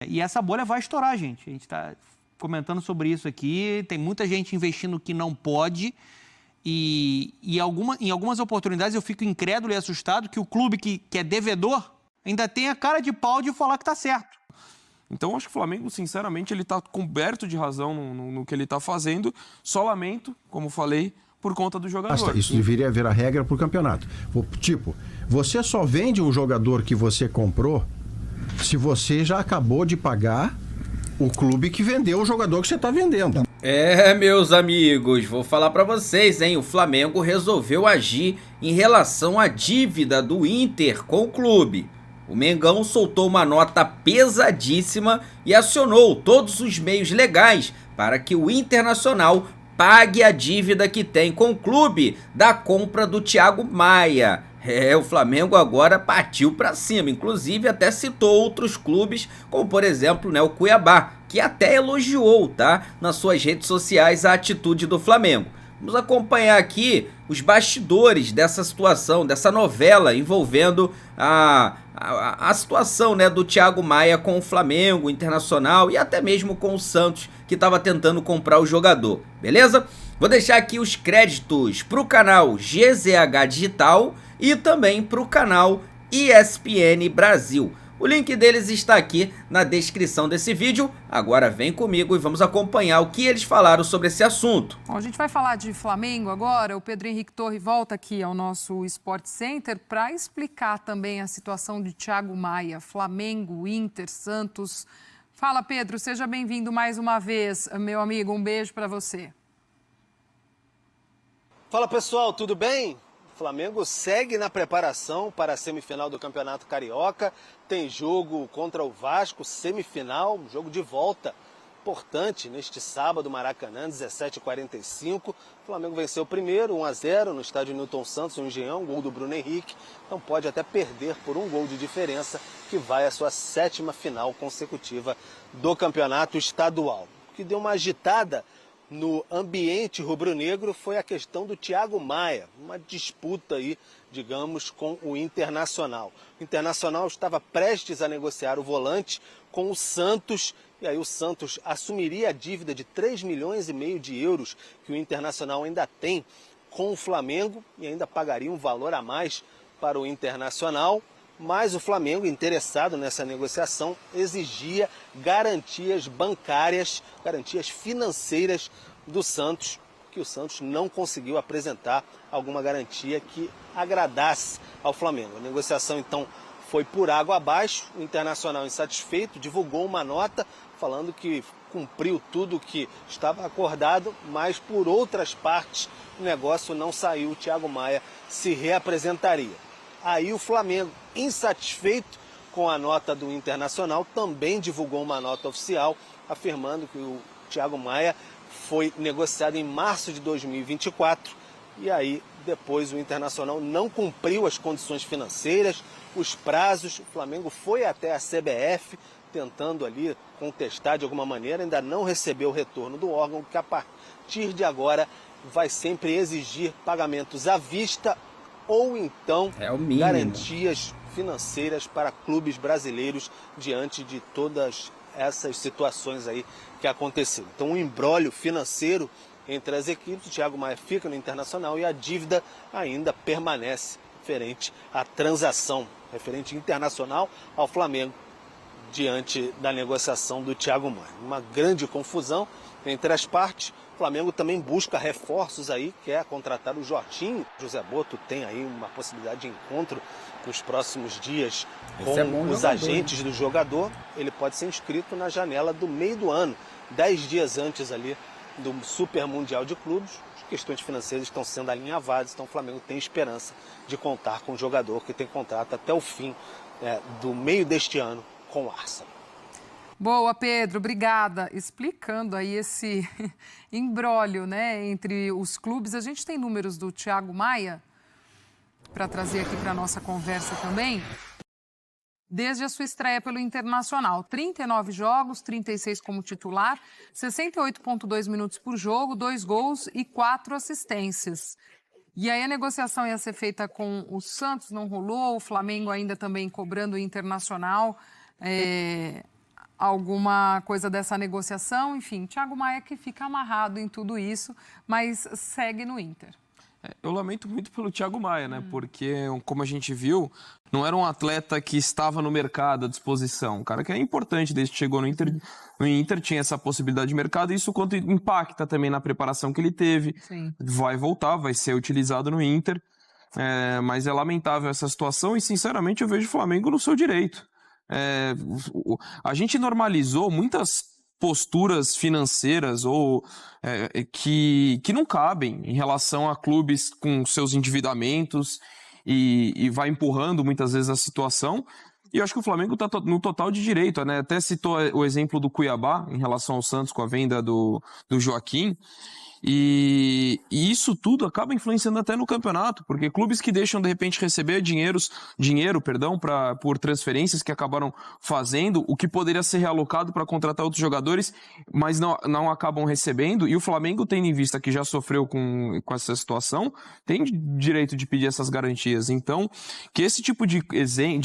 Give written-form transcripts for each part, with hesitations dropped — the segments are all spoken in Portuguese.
E essa bolha vai estourar, gente. A gente está comentando sobre isso aqui. Tem muita gente investindo que não pode. E em algumas oportunidades eu fico incrédulo e assustado que o clube que é devedor ainda tem a cara de pau de falar que está certo. Então, acho que o Flamengo, sinceramente, ele está coberto de razão no que ele está fazendo. Só lamento, como falei, por conta do jogador. Isso deveria virar regra por campeonato. Tipo, você só vende um jogador que você comprou se você já acabou de pagar o clube que vendeu o jogador que você está vendendo. Meus amigos, vou falar pra vocês, hein? O Flamengo resolveu agir em relação à dívida do Inter com o clube. O Mengão soltou uma nota pesadíssima e acionou todos os meios legais para que o Internacional pague a dívida que tem com o clube da compra do Thiago Maia. O Flamengo agora partiu para cima, inclusive até citou outros clubes, como por exemplo, o Cuiabá, que até elogiou, tá, nas suas redes sociais a atitude do Flamengo. Vamos acompanhar aqui os bastidores dessa situação, dessa novela envolvendo a situação, do Thiago Maia com o Flamengo, Internacional e até mesmo com o Santos, que estava tentando comprar o jogador, beleza? Vou deixar aqui os créditos para o canal GZH Digital e também para o canal ESPN Brasil. O link deles está aqui na descrição desse vídeo. Agora vem comigo e vamos acompanhar o que eles falaram sobre esse assunto. Bom, a gente vai falar de Flamengo agora. O Pedro Henrique Torre volta aqui ao nosso Sport Center para explicar também a situação de Thiago Maia, Flamengo, Inter, Santos. Fala, Pedro, seja bem-vindo mais uma vez, meu amigo. Um beijo para você. Fala, pessoal, tudo bem? O Flamengo segue na preparação para a semifinal do Campeonato Carioca. Tem jogo contra o Vasco, semifinal, jogo de volta importante neste sábado, Maracanã, 17h45. O Flamengo venceu o primeiro, 1-0 no estádio Newton Santos, no Engenhão, gol do Bruno Henrique. Então pode até perder por um gol de diferença, que vai à sua 7ª final consecutiva do Campeonato Estadual. O que deu uma agitada no ambiente rubro-negro foi a questão do Thiago Maia, uma disputa aí, digamos, com o Internacional. O Internacional estava prestes a negociar o volante com o Santos, e aí o Santos assumiria a dívida de 3,5 milhões de euros que o Internacional ainda tem com o Flamengo e ainda pagaria um valor a mais para o Internacional. Mas o Flamengo, interessado nessa negociação, exigia garantias bancárias, garantias financeiras do Santos, que o Santos não conseguiu apresentar alguma garantia que agradasse ao Flamengo. A negociação, então, foi por água abaixo. O Internacional, insatisfeito, divulgou uma nota falando que cumpriu tudo o que estava acordado, mas por outras partes o negócio não saiu. O Thiago Maia se reapresentaria. Aí o Flamengo, insatisfeito com a nota do Internacional, também divulgou uma nota oficial afirmando que o Thiago Maia foi negociado em março de 2024 e aí depois o Internacional não cumpriu as condições financeiras, os prazos. O Flamengo foi até a CBF tentando ali contestar de alguma maneira, ainda não recebeu o retorno do órgão, que a partir de agora vai sempre exigir pagamentos à vista ou então garantias financeiras para clubes brasileiros diante de todas essas situações aí que aconteceram. Então, um imbróglio financeiro entre as equipes. O Thiago Maia fica no Internacional e a dívida ainda permanece referente à transação, referente internacional ao Flamengo, diante da negociação do Thiago Maia. Uma grande confusão entre as partes. O Flamengo também busca reforços aí, quer contratar o Jorginho. José Boto tem aí uma possibilidade de encontro nos próximos dias com os agentes do jogador. Ele pode ser inscrito na janela do meio do ano, 10 dias antes ali do Super Mundial de Clubes. As questões financeiras estão sendo alinhavadas, então o Flamengo tem esperança de contar com o jogador que tem contrato até o fim do meio deste ano com o Arsenal. Boa, Pedro, obrigada. Explicando aí esse imbróglio, entre os clubes. A gente tem números do Thiago Maia para trazer aqui para a nossa conversa também. Desde a sua estreia pelo Internacional, 39 jogos, 36 como titular, 68,2 minutos por jogo, 2 gols e 4 assistências. E aí a negociação ia ser feita com o Santos, não rolou, o Flamengo ainda também cobrando o Internacional. alguma coisa dessa negociação. Enfim, Thiago Maia que fica amarrado em tudo isso, mas segue no Inter. Eu lamento muito pelo Thiago Maia, né? Porque, como a gente viu, não era um atleta que estava no mercado à disposição. Um cara que é importante desde que chegou no Inter. No Inter tinha essa possibilidade de mercado e isso quanto impacta também na preparação que ele teve. Sim. Vai voltar, vai ser utilizado no Inter. Mas é lamentável essa situação e, sinceramente, eu vejo o Flamengo no seu direito. A gente normalizou muitas posturas financeiras ou que não cabem em relação a clubes com seus endividamentos e vai empurrando muitas vezes a situação. E eu acho que o Flamengo está no total de direito, né? Até citou o exemplo do Cuiabá em relação ao Santos com a venda do Joaquim. E isso tudo acaba influenciando até no campeonato, porque clubes que deixam de repente receber dinheiro por transferências que acabaram fazendo, o que poderia ser realocado para contratar outros jogadores, mas não acabam recebendo, e o Flamengo, tendo em vista que já sofreu com essa situação, tem direito de pedir essas garantias. Então, que esse tipo de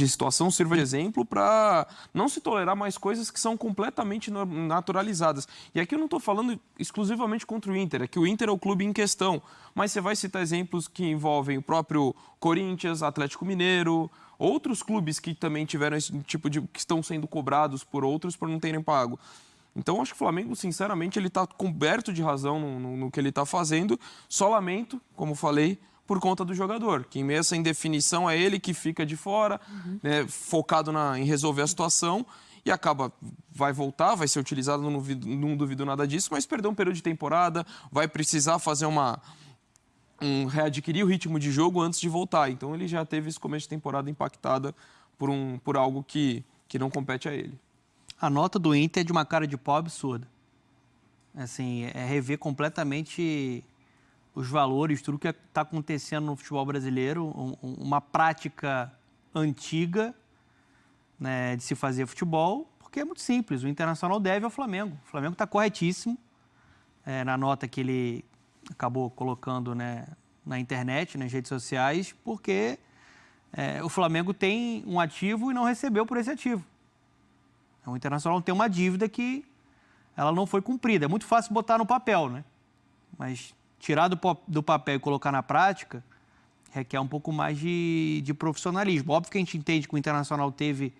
situação sirva de exemplo para não se tolerar mais coisas que são completamente naturalizadas. E aqui eu não estou falando exclusivamente contra o Inter, que o Inter é o clube em questão, mas você vai citar exemplos que envolvem o próprio Corinthians, Atlético Mineiro, outros clubes que também tiveram esse tipo de... que estão sendo cobrados por outros por não terem pago. Então, acho que o Flamengo, sinceramente, ele está coberto de razão no que ele está fazendo. Só lamento, como falei, por conta do jogador, que em meio a essa indefinição é ele que fica de fora, né, focado em resolver a situação, e vai voltar, vai ser utilizado, não duvido nada disso, mas perdeu um período de temporada, vai precisar fazer readquirir o ritmo de jogo antes de voltar. Então ele já teve esse começo de temporada impactada por algo que não compete a ele. A nota do Inter é de uma cara de pau absurda. Assim, é rever completamente os valores, tudo que está acontecendo no futebol brasileiro, uma prática antiga, né, de se fazer futebol, porque é muito simples, o Internacional deve ao Flamengo. O Flamengo está corretíssimo na nota que ele acabou colocando, né, na internet, nas redes sociais, porque o Flamengo tem um ativo e não recebeu por esse ativo. O Internacional tem uma dívida que ela não foi cumprida. É muito fácil botar no papel, né? Mas tirar do papel e colocar na prática requer um pouco mais de profissionalismo. Óbvio que a gente entende que o Internacional teve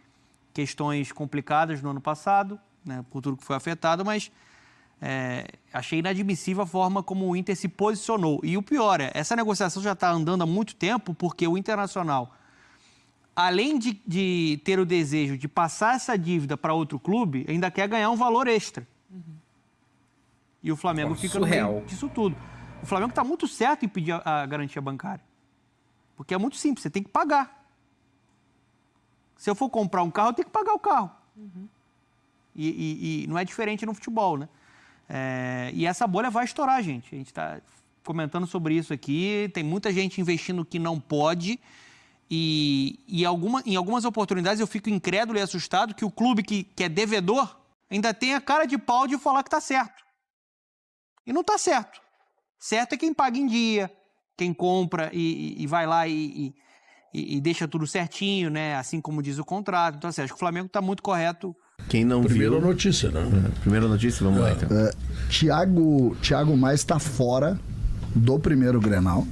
questões complicadas no ano passado, né, por tudo que foi afetado, mas achei inadmissível a forma como o Inter se posicionou. E o pior essa negociação já está andando há muito tempo, porque o Internacional, além de ter o desejo de passar essa dívida para outro clube, ainda quer ganhar um valor extra. E o Flamengo fica no meio disso tudo. O Flamengo está muito certo em pedir a garantia bancária, porque é muito simples, você tem que pagar. Se eu for comprar um carro, eu tenho que pagar o carro. E não é diferente no futebol, né? E essa bolha vai estourar, gente. A gente está comentando sobre isso aqui. Tem muita gente investindo que não pode. E em algumas oportunidades eu fico incrédulo e assustado que o clube que é devedor ainda tem a cara de pau de falar que está certo. E não está certo. Certo é quem paga em dia, quem compra e vai lá e deixa tudo certinho, né? Assim como diz o contrato. Então, assim, acho que o Flamengo está muito correto. Quem não Primeira viu... notícia, né? Primeira notícia, vamos lá, então. Thiago Maia está fora do primeiro Grenal.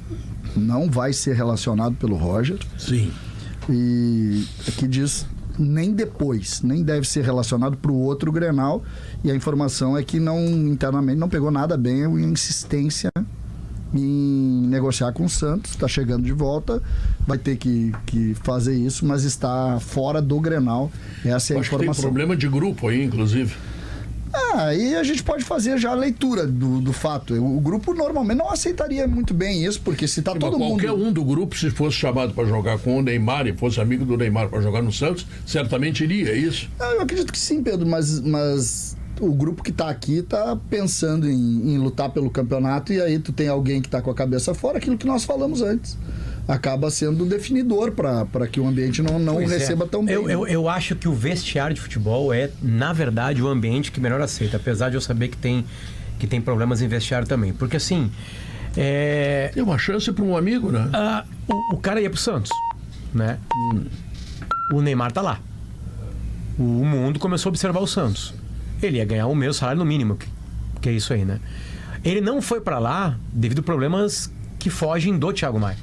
Não vai ser relacionado pelo Roger. Sim. E aqui diz nem depois, nem deve ser relacionado para o outro Grenal. E a informação é que internamente não pegou nada bem a insistência em negociar com o Santos. Está chegando de volta, vai ter que fazer isso, mas está fora do Grenal. Essa é a Acho informação. que tem problema de grupo aí, inclusive. Aí a gente pode fazer já a leitura do fato. O grupo normalmente não aceitaria muito bem isso, porque se tá todo mundo... Qualquer um do grupo, se fosse chamado para jogar com o Neymar e fosse amigo do Neymar para jogar no Santos, certamente iria, é isso? Eu acredito que sim, Pedro, mas o grupo que tá aqui tá pensando em lutar pelo campeonato, e aí tu tem alguém que tá com a cabeça fora, aquilo que nós falamos antes. Acaba sendo definidor para que o ambiente não receba tão bem. Eu acho que o vestiário de futebol é, na verdade, o ambiente que melhor aceita, apesar de eu saber que tem problemas em vestiário também. Porque assim... Tem uma chance para um amigo, né? O cara ia pro Santos, né? O Neymar tá lá. o mundo começou a observar o Santos. Ele ia ganhar o mesmo salário no mínimo, que é isso aí, né? Ele não foi para lá devido a problemas que fogem do Thiago Maia.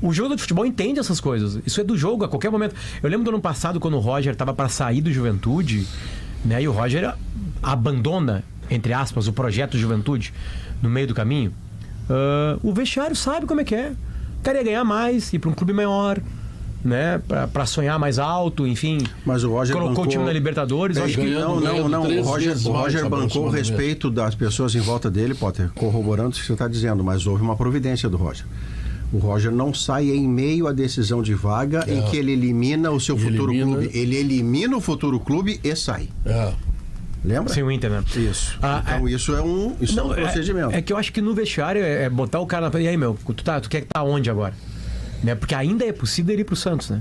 O jogador de futebol entende essas coisas. Isso é do jogo a qualquer momento. Eu lembro do ano passado, quando o Roger estava para sair do Juventude, né? E o Roger abandona, entre aspas, o projeto Juventude no meio do caminho. O vestiário sabe como é que é. O cara ia ganhar mais, ir para um clube maior, né? Para sonhar mais alto, enfim. Mas o Roger colocou o time na Libertadores. Acho que não. O Roger bancou o respeito das pessoas em volta dele, Potter, corroborando o que você está dizendo, mas houve uma providência do Roger. O Roger não sai em meio à decisão de vaga em que ele elimina o seu futuro clube. Ele elimina o futuro clube e sai. Lembra? Sem o Inter, né? Isso. Então isso é um procedimento. É que eu acho que no vestiário é botar o cara na... E aí, meu, tu quer que tá onde agora? Né? Porque ainda é possível ele ir pro Santos, né?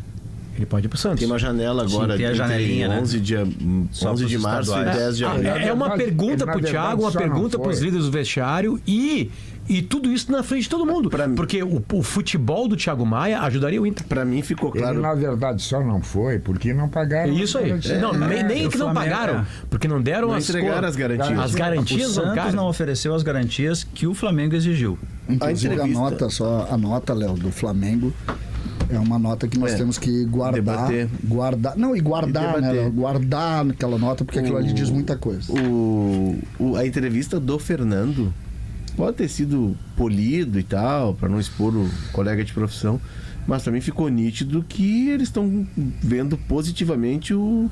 Ele pode ir pro Santos. Tem uma janela agora. Sim, tem a janelinha, 11 de março e 10 de abril. É uma pergunta pro Thiago, uma pergunta pros líderes do vestiário e tudo isso na frente de todo mundo. Porque o futebol do Thiago Maia ajudaria o Inter. Pra mim ficou claro. Ele, na verdade, só não foi porque não pagaram. Isso aí. Nem que não pagaram, porque não deram as garantias. As garantias o Santos não ofereceu as garantias que o Flamengo exigiu. Inclusive a nota, Léo, do Flamengo é uma nota que nós temos que guardar. Guardar aquela nota, porque aquilo ali diz muita coisa. A entrevista do Fernando pode ter sido polido e tal, para não expor o colega de profissão, mas também ficou nítido que eles estão vendo positivamente o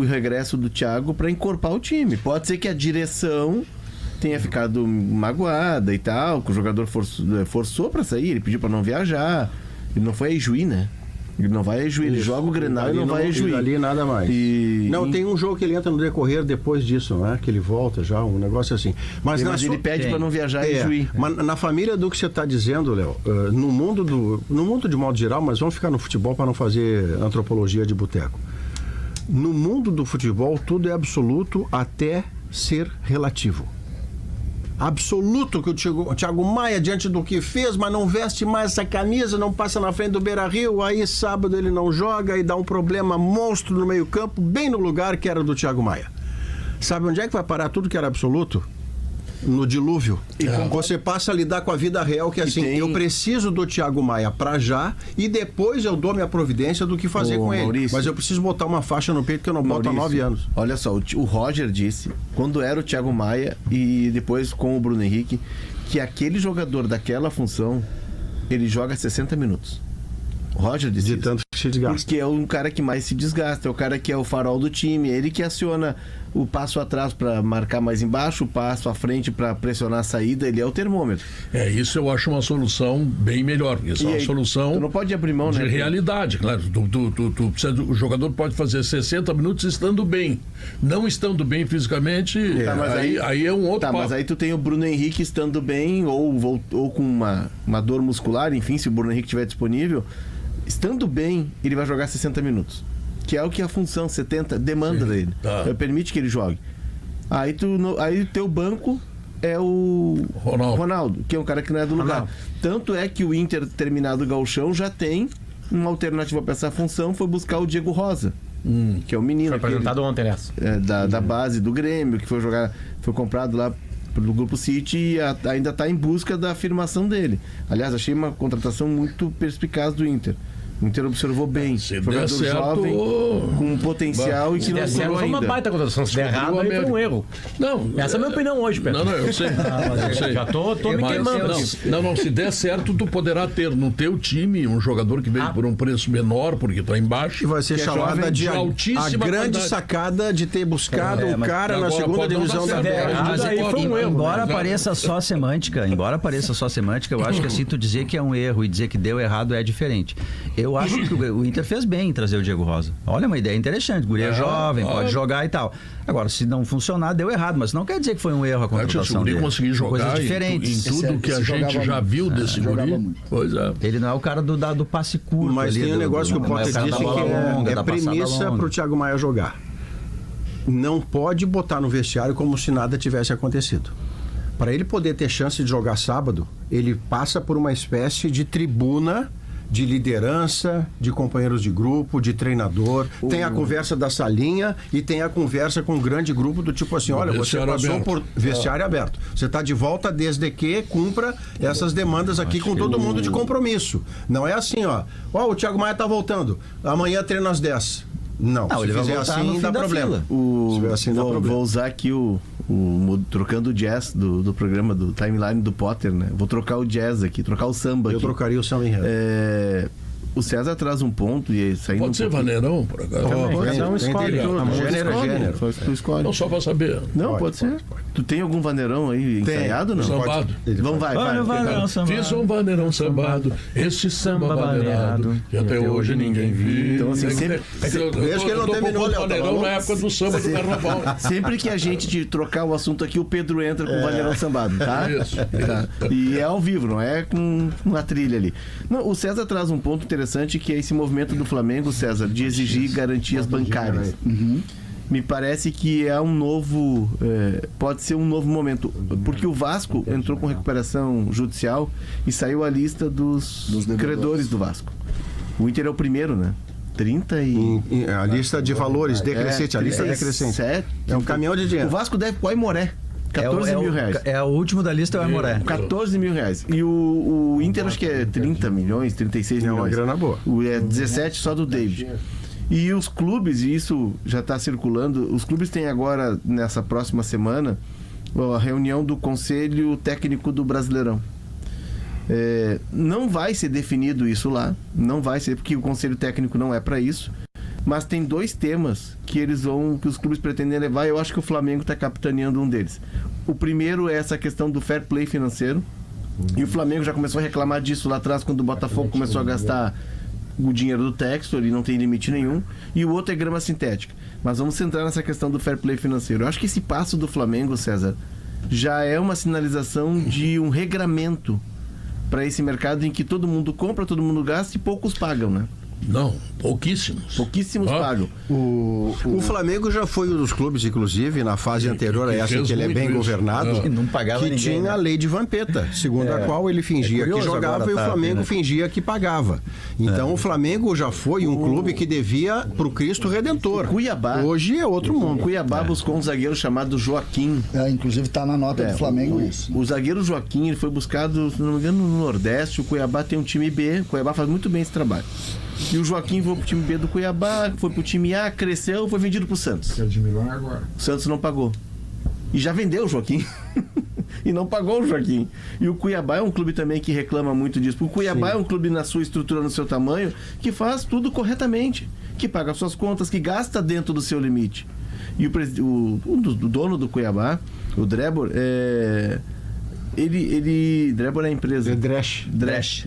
regresso do Thiago para encorpar o time. Pode ser que a direção tenha ficado magoada e tal, que o jogador forçou para sair, ele pediu para não viajar. Ele não foi a Ijuí, né? Ele não vai a Ijuí, ele joga o Grenal e não vai a Ijuí. Ali nada mais. Tem um jogo que ele entra no decorrer depois disso, né? Que ele volta já, um negócio assim. Mas ele pede para não viajar a Ijuí. Mas na família do que você está dizendo, Léo, no mundo de modo geral, mas vamos ficar no futebol para não fazer antropologia de boteco. No mundo do futebol, tudo é absoluto até ser relativo. Absoluto que o Thiago Maia, diante do que fez, mas não veste mais essa camisa, não passa na frente do Beira-Rio, aí sábado ele não joga e dá um problema monstro no meio-campo, bem no lugar que era do Thiago Maia. Sabe onde é que vai parar tudo que era absoluto? No dilúvio. Você passa a lidar com a vida real, que é assim, eu preciso do Thiago Maia pra já e depois eu dou minha providência do que fazer com ele. Maurício, mas eu preciso botar uma faixa no peito que eu não boto há 9 anos. Olha só, o Roger disse, quando era o Thiago Maia e depois com o Bruno Henrique, que aquele jogador daquela função, ele joga 60 minutos. O Roger disse de tanto que se desgasta. Porque é um cara que mais se desgasta, é o cara que é o farol do time, é ele que aciona o passo atrás para marcar mais embaixo, o passo à frente para pressionar a saída, ele é o termômetro. Isso eu acho uma solução bem melhor. Isso é uma solução. Tu não pode abrir mão, de realidade, claro. O jogador pode fazer 60 minutos estando bem. Não estando bem fisicamente, aí é um outro papo. Mas aí tu tem o Bruno Henrique estando bem, ou com uma dor muscular, enfim, se o Bruno Henrique estiver disponível, estando bem, ele vai jogar 60 minutos. Que é o que a função 70 demanda dele. Permite que ele jogue. Aí o teu banco é o Ronaldo, que é um cara que não é do lugar. Tanto é que o Inter, terminado o Gauchão, já tem uma alternativa para essa função, foi buscar o Diego Rosa, que é o menino. Foi apresentado ontem, aliás. Da base do Grêmio, que foi comprado lá pelo Grupo City e ainda está em busca da afirmação dele. Aliás, achei uma contratação muito perspicaz do Inter. O Inter observou bem. Jogador jovem, com potencial e que não certo, foi uma baita contratação. Se der errado, aí foi um erro. Não, essa é a minha opinião hoje, Pedro. Não, eu sei. Eu sei. Já tô me queimando. Não, se der certo, tu poderá ter no teu time um jogador que veio por um preço menor, porque tá embaixo. E vai ser chamada de a grande sacada de ter buscado o cara na segunda divisão da terra. Embora pareça só semântica, eu acho que assim, tu dizer que é um erro e dizer que deu errado é diferente. Eu acho que o Inter fez bem em trazer o Diego Rosa. Olha, uma ideia interessante. Guri é jovem, pode jogar e tal. Agora, se não funcionar, deu errado. Mas não quer dizer que foi um erro a contratação dele. Se o Guri conseguir jogar em tudo que a gente já viu desse Guri. Pois é. Ele não é o cara do passe curto. Mas tem um negócio que o Potter disse que é premissa para o Thiago Maia jogar. Não pode botar no vestiário como se nada tivesse acontecido. Para ele poder ter chance de jogar sábado, ele passa por uma espécie de tribuna de liderança, de companheiros de grupo, de treinador. Tem a conversa da salinha e tem a conversa com um grande grupo do tipo assim, olha, você passou por vestiário aberto. Você está de volta desde que cumpra essas demandas aqui com todo mundo de compromisso. Não é assim, ó, o Thiago Maia está voltando, amanhã treina às 10. Não, se fizer assim, dá problema. Se fizer assim, dá problema. Vou usar aqui trocando o jazz do programa, do timeline do Potter, né? Vou trocar o jazz aqui, trocar o samba aqui. Eu trocaria o samba em ré. O César traz um ponto e saindo. Pode ser vaneirão, por acaso. Cada um escolhe. Gênero. Tu escolhe. Não, só pra saber. Não, pode ser. Tu tem algum vaneirão aí ensaiado, não? Sambado. Vamos, vai. Fiz um vaneirão sambado, este samba vaneirado, que até hoje ninguém viu. Então, assim, sempre. Desde que ele não terminou o vaneirão na época do samba do carnaval. Sempre que a gente trocar o assunto aqui, o Pedro entra com o vaneirão sambado, tá? Isso. Tá. E é ao vivo, não é com uma trilha ali. Não, o César traz um ponto interessante, que é esse movimento do Flamengo, César, de exigir garantias bancárias. Me parece que é um novo... pode ser um novo momento. Porque o Vasco entrou com recuperação judicial e saiu a lista dos credores do Vasco. O Inter é o primeiro, né? 30 e... A lista de valores decrescente, a lista decrescente. É um caminhão de dinheiro. O Vasco deve pro Aimoré. 14 mil reais. É o último da lista, é o Aimoré. 14 mil reais. E o Inter acho que é 30 milhões, 36 milhões. É uma grana boa. É 17 só do David. E os clubes, e isso já está circulando, os clubes têm agora, nessa próxima semana, a reunião do Conselho Técnico do Brasileirão. Não vai ser definido isso lá, não vai ser, porque o Conselho Técnico não é para isso. Mas tem 2 temas que os clubes pretendem levar, e eu acho que o Flamengo está capitaneando um deles. O primeiro é essa questão do fair play financeiro. E o Flamengo já começou a reclamar disso lá atrás, quando o Botafogo começou a gastar o dinheiro do Textor e não tem limite nenhum. E o outro é grama sintética. Mas vamos centrar nessa questão do fair play financeiro. Eu acho que esse passo do Flamengo, César, já é uma sinalização de um regramento para esse mercado em que todo mundo compra, todo mundo gasta e poucos pagam, né? Não, pouquíssimos. Pouquíssimos pagam. O Flamengo já foi um dos clubes, inclusive, na fase anterior a essa, que ele é bem governado, que não pagava que ninguém, tinha a lei de Vampeta, segundo a qual ele fingia que jogava e o Flamengo fingia que pagava. Então o Flamengo já foi um clube que devia pro Cristo Redentor. Cuiabá. Hoje é outro mundo. Cuiabá buscou um zagueiro chamado Joaquim. Inclusive está na nota do Flamengo isso. O zagueiro Joaquim, ele foi buscado, se não me engano, no Nordeste. O Cuiabá tem um time B. O Cuiabá faz muito bem esse trabalho. E o Joaquim foi pro time B do Cuiabá, foi pro time A, cresceu, foi vendido pro Santos. Que é de Milão agora. O Santos não pagou. E já vendeu o Joaquim. E não pagou o Joaquim. E o Cuiabá é um clube também que reclama muito disso. O Cuiabá é um clube na sua estrutura, no seu tamanho, que faz tudo corretamente. Que paga suas contas, que gasta dentro do seu limite. E o dono do Cuiabá, o Drebor, Drebor é a empresa. Dresch.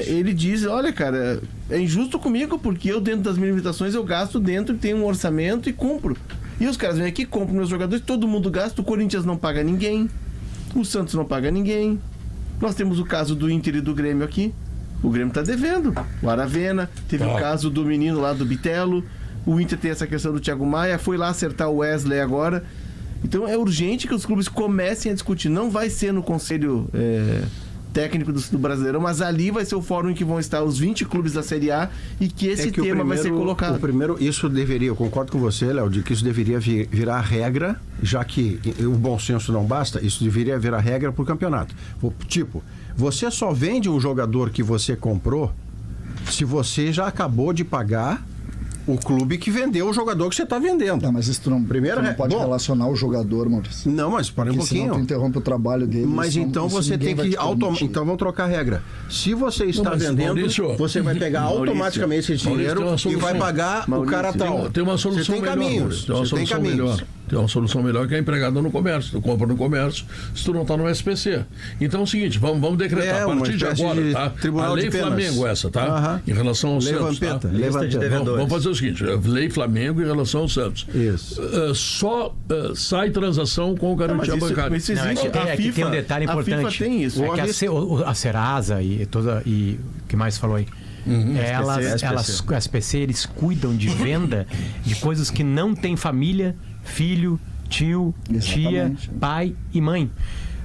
Ele diz, olha, cara, é injusto comigo, porque eu, dentro das minhas limitações, eu gasto dentro, tenho um orçamento e cumpro. E os caras vêm aqui, compram meus jogadores, todo mundo gasta, o Corinthians não paga ninguém, o Santos não paga ninguém. Nós temos o caso do Inter e do Grêmio aqui. O Grêmio tá devendo. O Aravena, teve o caso do menino lá do Bitelo. O Inter tem essa questão do Thiago Maia, foi lá acertar o Wesley agora. Então é urgente que os clubes comecem a discutir. Não vai ser no Conselho Técnico do Brasileirão, mas ali vai ser o fórum em que vão estar os 20 clubes da Série A e que esse tema vai ser colocado. Isso deveria, eu concordo com você, Léo, de que isso deveria virar regra, já que o bom senso não basta, isso deveria virar regra para o campeonato. Tipo, você só vende um jogador que você comprou se você já acabou de pagar o clube que vendeu o jogador que você está vendendo. Não, mas isso tu não pode relacionar o jogador, Maurício. Não, mas para um pouquinho. Senão tu interrompe o trabalho dele. Mas então você tem que... Então vamos trocar a regra. Se você está vendendo, Maurício, você vai pegar automaticamente esse dinheiro e vai pagar o cara tal. Tem uma solução melhor. Tem caminhos. Tem uma solução melhor que é empregada no comércio. Tu compra no comércio, se tu não está no SPC. Então é o seguinte, vamos decretar a partir de agora, tá? Tribunal a lei de Flamengo essa, tá? Em relação ao Santos, tá? Vamos fazer o seguinte, lei Flamengo em relação ao Santos. Isso. Só sai transação com garantia bancária. Isso existe. Aqui tem um detalhe importante. A FIFA tem isso. É que a Serasa e o que mais falou aí? A SPC, eles cuidam de venda de coisas que não tem família, filho, tio, tia, pai e mãe.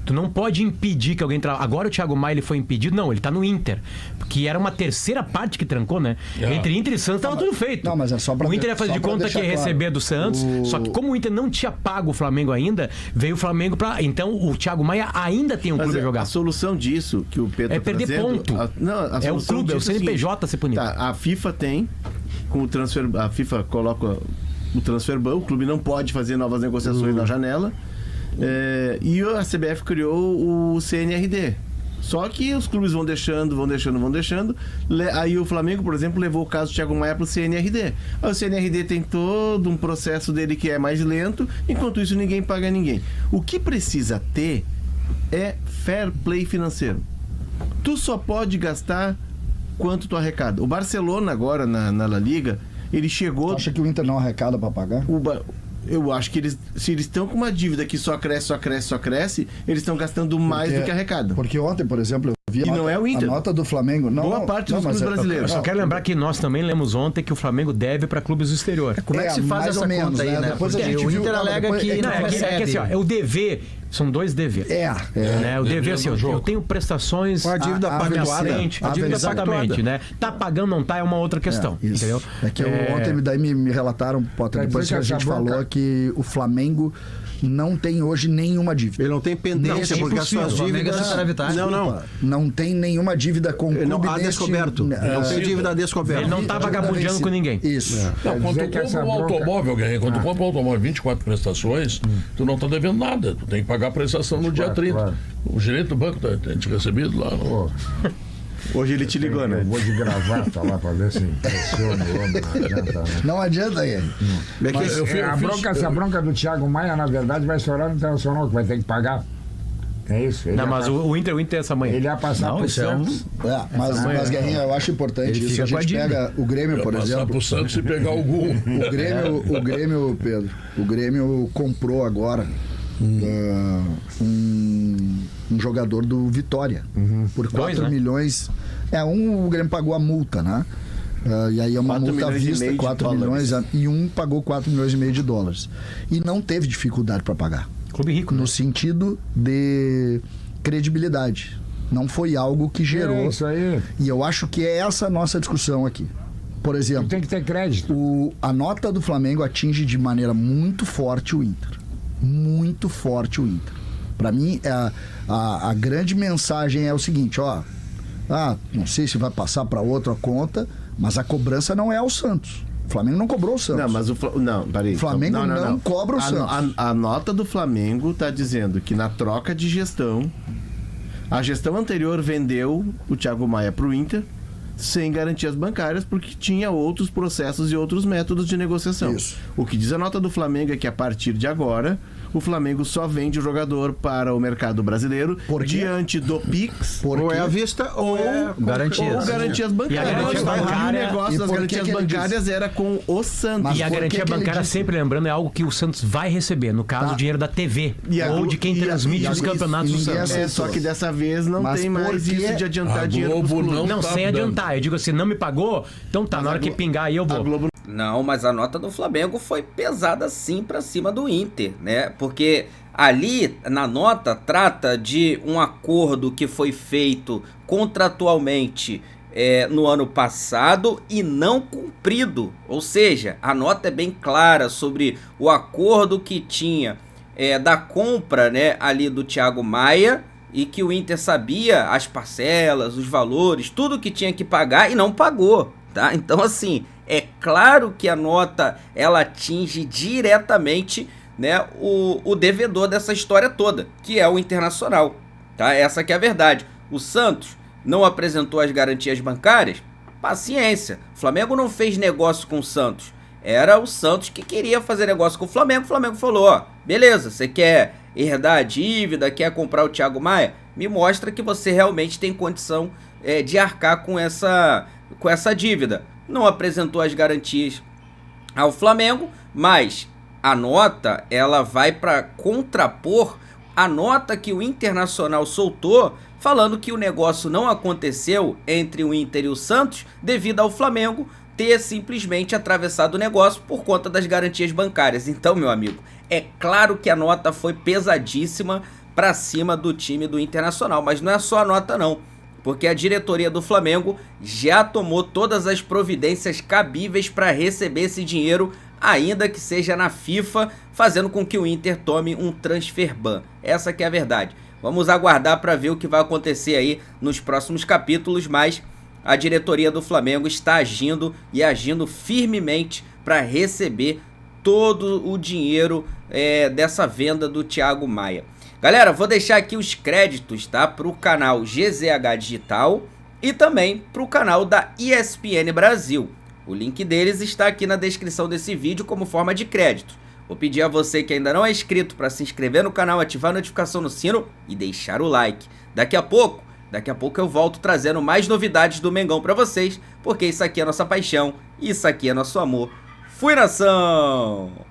Tu não pode impedir que alguém... Agora o Thiago Maia ele foi impedido? Não, ele tá no Inter. Porque era uma terceira parte que trancou, né? Entre Inter e Santos tava tudo feito. Não, mas é só pra o Inter ia fazer de conta que ia receber do Santos. Só que como o Inter não tinha pago o Flamengo ainda, veio o Flamengo pra... Então o Thiago Maia ainda tem um clube a jogar. A solução disso que o Pedro é perder ponto. É o clube, é o CNPJ ser punido. Tá, a FIFA tem, com o transfer... A FIFA coloca o transfer ban, o clube não pode fazer novas negociações na janela. E a CBF criou o CNRD. Só que os clubes vão deixando. Aí o Flamengo, por exemplo, levou o caso do Thiago Maia para o CNRD. Aí o CNRD tem todo um processo dele que é mais lento, enquanto isso ninguém paga ninguém. O que precisa ter é fair play financeiro. Tu só pode gastar quanto tu arrecada. O Barcelona agora na La Liga, ele chegou... Tu acha que o Inter não arrecada para pagar? Eu acho que se eles estão com uma dívida que só cresce, eles estão gastando mais do que arrecadam. Porque ontem, por exemplo, eu vi não é o Inter. A nota do Flamengo. Boa parte dos clubes brasileiros. Eu só quero lembrar que nós também lemos ontem que o Flamengo deve para clubes do exterior. Como é que se faz essa conta aí, né? Depois a gente o Inter alega que não recebe. Assim, é o dever. São dois deveres. Né? O dever assim, eu tenho prestações... Com a dívida pactuada. A dívida exatamente, né? Tá pagando, não tá, é uma outra questão. Entendeu? É que ontem me relataram, Potter, depois que a gente falou que o Flamengo não tem hoje nenhuma dívida. Ele não tem pendência, porque as suas dívidas... Não tem nenhuma dívida com o clube não, descoberto. Não tem dívida descoberta. Ele não tá vagabundeando com ninguém. Isso. Quando tu compra um automóvel, Guerreiro, quando tu compra um automóvel 24 prestações, tu não tá devendo nada. Tu tem que pagar a prestação no dia 30. Claro. O gerente do banco tem te recebido lá. Hoje ele te ligou, né? Eu vou de gravata lá pra ver se impressiona o homem. Não adianta, ele. Essa bronca do Thiago Maia, na verdade, vai estourar no Internacional, que vai ter que pagar. É isso. Não, mas o Inter é essa manhã. Ele ia passar pro Santos. Mas Guerrinha, eu acho importante isso. A gente pega o Grêmio, por exemplo. Passar pro Santos e pegar o gol. O Grêmio, Pedro, o Grêmio comprou agora um jogador do Vitória por 4 milhões. O Grêmio pagou a multa, né? E aí é uma multa à vista, 4 milhões, e pagou 4 milhões e meio de dólares. E não teve dificuldade para pagar. Clube rico, no sentido de credibilidade. Não foi algo que gerou. Isso aí. E eu acho que é essa a nossa discussão aqui. Por exemplo, tem que ter crédito. A nota do Flamengo atinge de maneira muito forte o Inter. Muito forte o Inter. Para mim, a grande mensagem é o seguinte, não sei se vai passar para outra conta, mas a cobrança não é ao Santos. O Flamengo não cobrou o Santos. Não, mas o Flamengo não cobra o Santos. A nota do Flamengo está dizendo que na troca de gestão, a gestão anterior vendeu o Thiago Maia para o Inter sem garantias bancárias, porque tinha outros processos e outros métodos de negociação. Isso. O que diz a nota do Flamengo é que a partir de agora, o Flamengo só vende o jogador para o mercado brasileiro diante do Pix, ou é à vista ou garantias. Ou garantias bancárias. E o negócio das garantias bancárias era com o Santos. E a garantia bancária, sempre lembrando, é algo que o Santos vai receber, no caso, o dinheiro da TV, ou de quem transmite os campeonatos do Santos. Só que dessa vez não tem mais isso de adiantar dinheiro. Não, sem adiantar. Eu digo assim, não me pagou, então tá, na hora que pingar aí eu vou. Não, mas a nota do Flamengo foi pesada sim pra cima do Inter, né? Porque ali na nota trata de um acordo que foi feito contratualmente no ano passado e não cumprido. Ou seja, a nota é bem clara sobre o acordo que tinha da compra, né, ali do Thiago Maia, e que o Inter sabia as parcelas, os valores, tudo que tinha que pagar e não pagou, tá? Então, assim, é claro que a nota ela atinge diretamente, né, o devedor dessa história toda, que é o Internacional, tá? Essa que é a verdade. O Santos não apresentou as garantias bancárias? Paciência. O Flamengo não fez negócio com o Santos. Era o Santos que queria fazer negócio com o Flamengo. O Flamengo falou, beleza, você quer herdar a dívida, quer comprar o Thiago Maia? Me mostra que você realmente tem condição de arcar com essa dívida. Não apresentou as garantias ao Flamengo, mas a nota ela vai para contrapor a nota que o Internacional soltou, falando que o negócio não aconteceu entre o Inter e o Santos devido ao Flamengo ter simplesmente atravessado o negócio por conta das garantias bancárias. Então, meu amigo, é claro que a nota foi pesadíssima para cima do time do Internacional. Mas não é só a nota não, porque a diretoria do Flamengo já tomou todas as providências cabíveis para receber esse dinheiro, ainda que seja na FIFA, fazendo com que o Inter tome um transfer ban. Essa que é a verdade. Vamos aguardar para ver o que vai acontecer aí nos próximos capítulos, mas a diretoria do Flamengo está agindo e agindo firmemente para receber todo o dinheiro dessa venda do Thiago Maia. Galera, vou deixar aqui os créditos, tá, para o canal GZH Digital e também para o canal da ESPN Brasil. O link deles está aqui na descrição desse vídeo como forma de crédito. Vou pedir a você que ainda não é inscrito para se inscrever no canal, ativar a notificação no sino e deixar o like. Daqui a pouco eu volto trazendo mais novidades do Mengão para vocês, porque isso aqui é nossa paixão, isso aqui é nosso amor. Fui, nação!